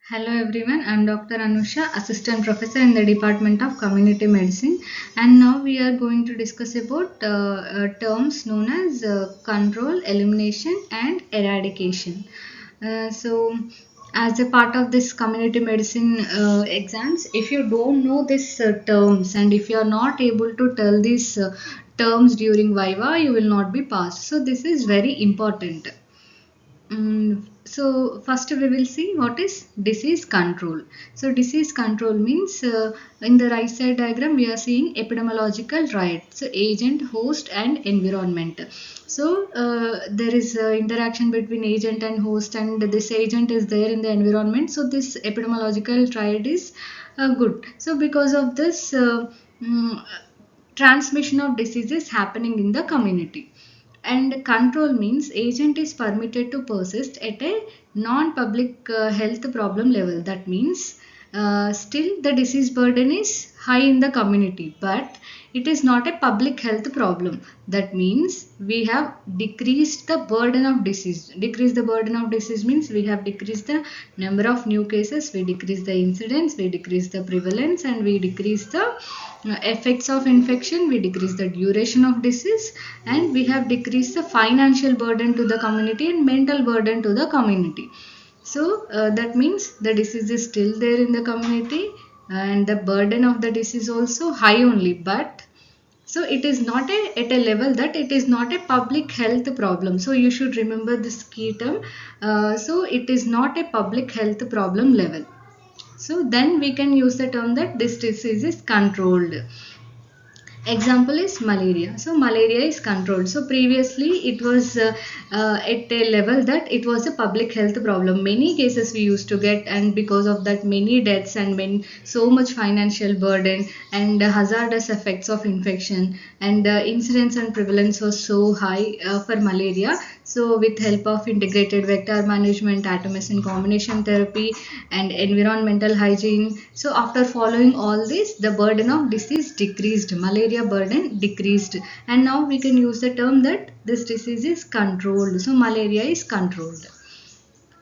Hello everyone, I am Dr. Anusha, Assistant Professor in the Department of Community Medicine, and now we are going to discuss about terms known as control, elimination and eradication. As a part of this community medicine exams, if you don't know these terms and if you are not able to tell these terms during Viva, you will not be passed. So this is very important. So first we will see what is disease control. So disease control means in the right side diagram we are seeing epidemiological triad. So agent, host and environment. So there is interaction between agent and host, and this agent is there in the environment. So this epidemiological triad is good. So because of this transmission of diseases happening in the community. And control means agent is permitted to persist at a non-public health problem level. That means still the disease burden is high in the community, but it is not a public health problem. That means we have decreased the burden of disease. Decrease the burden of disease means we have decreased the number of new cases, we decrease the incidence, we decrease the prevalence, and we decrease the effects of infection, we decrease the duration of disease, and we have decreased the financial burden to the community and mental burden to the community. So that means the disease is still there in the community and the burden of the disease also high only, but so it is not at a level that it is not a public health problem. So you should remember this key term. So it is not a public health problem level. So then we can use the term that this disease is controlled. Example is malaria. So malaria is controlled. So previously it was at a level that it was a public health problem. Many cases we used to get, and because of that many deaths and so much financial burden and hazardous effects of infection, and incidence and prevalence was so high for malaria. So with help of integrated vector management, atomicin combination therapy and environmental hygiene, so after following all this, the burden of disease decreased, malaria burden decreased, and now we can use the term that this disease is controlled. So malaria is controlled.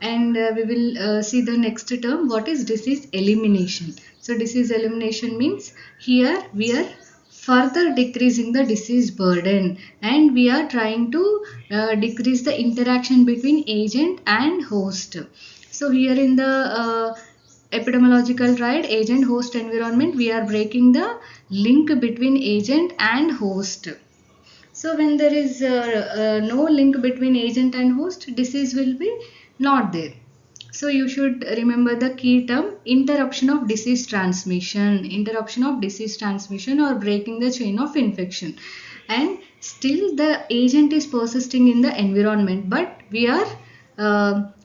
And we will see the next term, what is disease elimination. So disease elimination means here we are further decreasing the disease burden, and we are trying to decrease the interaction between agent and host. So here in the epidemiological triad, agent, host, environment, we are breaking the link between agent and host. So when there is no link between agent and host, disease will be not there. So you should remember the key term, interruption of disease transmission, interruption of disease transmission or breaking the chain of infection. And still the agent is persisting in the environment, but we are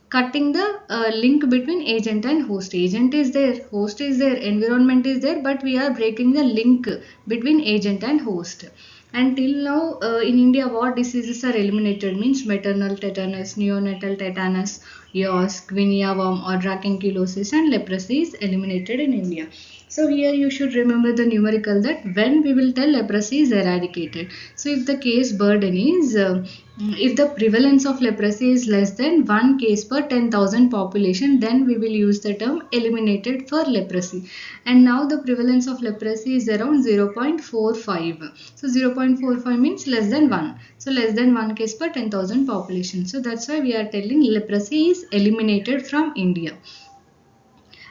cutting the link between agent and host. Agent is there, host is there, environment is there, but we are breaking the link between agent and host. And till now in India, what diseases are eliminated means maternal tetanus, neonatal tetanus, yaws, guinea worm or dracunculosis, and leprosy is eliminated in India. So here you should remember the numerical that when we will tell leprosy is eradicated. So if the case burden is, if the prevalence of leprosy is less than 1 case per 10,000 population, then we will use the term eliminated for leprosy. And now the prevalence of leprosy is around 0.45. So 0.45 means less than 1. So less than 1 case per 10,000 population. So that's why we are telling leprosy is eliminated from India.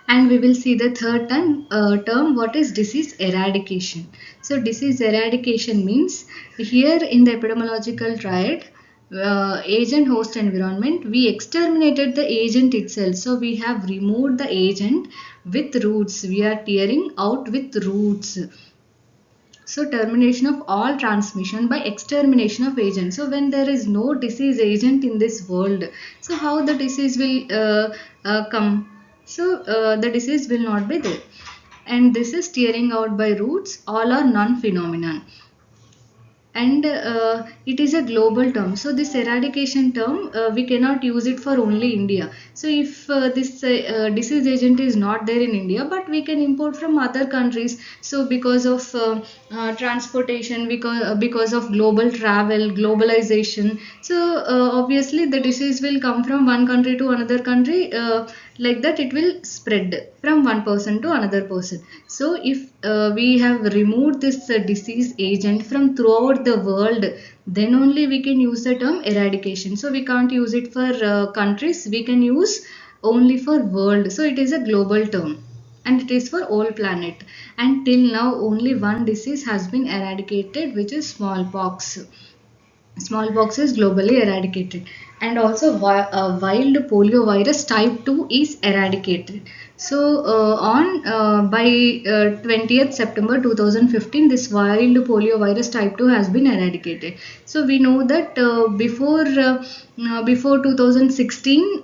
And we will see the third term, what is disease eradication. So disease eradication means here in the epidemiological triad, agent, host, environment, we exterminated the agent itself. So we have removed the agent with roots. We are tearing out with roots. So termination of all transmission by extermination of agent. So when there is no disease agent in this world, so how the disease will come? So the disease will not be there. And this is tearing out by roots, all or none phenomenon. and it is a global term. So this eradication term, we cannot use it for only India. So if this disease agent is not there in India, but we can import from other countries. So because of transportation, because of global travel, globalization, so obviously the disease will come from one country to another country, like that it will spread from one person to another person. So if we have removed this disease agent from throughout the world, then only we can use the term eradication. So we can't use it for countries, we can use only for world. So it is a global term and it is for all planet. And till now only one disease has been eradicated, which is smallpox. Smallpox is globally eradicated, and also wild polio virus type 2 is eradicated. So on by 20th September 2015, this wild polio virus type 2 has been eradicated. So we know that before 2016,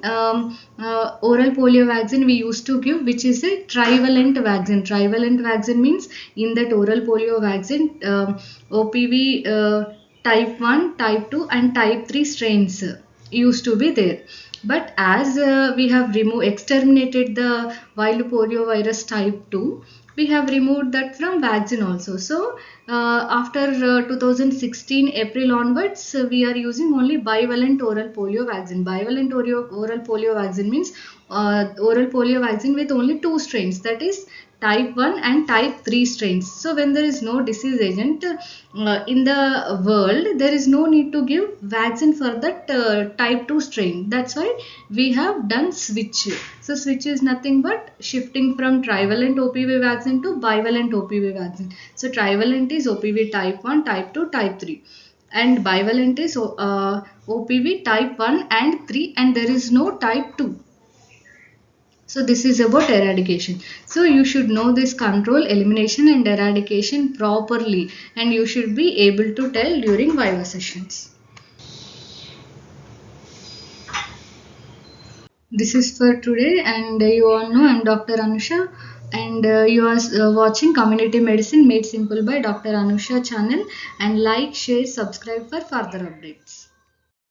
oral polio vaccine we used to give, which is a trivalent vaccine. Trivalent vaccine means in that oral polio vaccine, OPV type 1, type 2 and type 3 strains used to be there. But as we have exterminated the wild polio virus type 2, we have removed that from vaccine also. So after 2016 April onwards, we are using only bivalent oral polio vaccine. Bivalent oral polio vaccine means oral polio vaccine with only two strains, that is type 1 and type 3 strains. So when there is no disease agent in the world, there is no need to give vaccine for that type 2 strain. That's why we have done switch. So switch is nothing but shifting from trivalent OPV vaccine to bivalent OPV vaccine. So trivalent is OPV type 1, type 2, type 3, and bivalent is OPV type 1 and 3, and there is no type 2. So this is about eradication. So you should know this control, elimination and eradication properly, and you should be able to tell during Viva sessions. This is for today, and you all know I'm Dr. Anusha, and you are watching Community Medicine Made Simple by Dr. Anusha channel, and like, share, subscribe for further updates.